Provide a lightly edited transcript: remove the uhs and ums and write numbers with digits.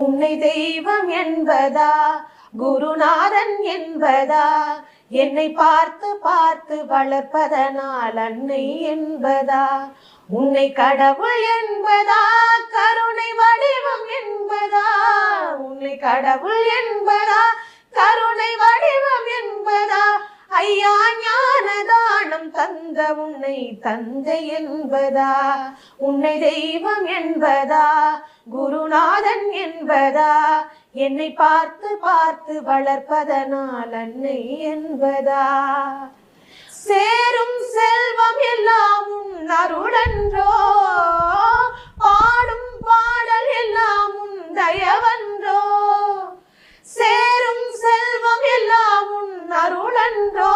உன்னை தெய்வம் என்பதா, குருநாதன் என்பதா, என்னை பார்த்து பார்த்து வளர்ப்பதனால் அன்னை என்பதா, உன்னை கடவுள் என்பதா, கருணை வடிவம் என்பதா, உன்னை கடவுள் என்பதா, கருணை வடிவம் என்பதா, ஐயா ஞான தானம் தந்த உன்னை தந்தை என்பதா, உன்னை தெய்வம் என்பதா, குருநாதன் என்பதா, என்னை பார்த்து பார்த்து வளர்ப்பதனால் அன்னை என்பதா, சேரும் செல்வம் எல்லாம் உன் அருளன்றோ, பாடும் பாடல் எல்லாம் உன் தயவன்றோ, சேரும் செல்வம் எல்லாம் உன் அருளன்றோ,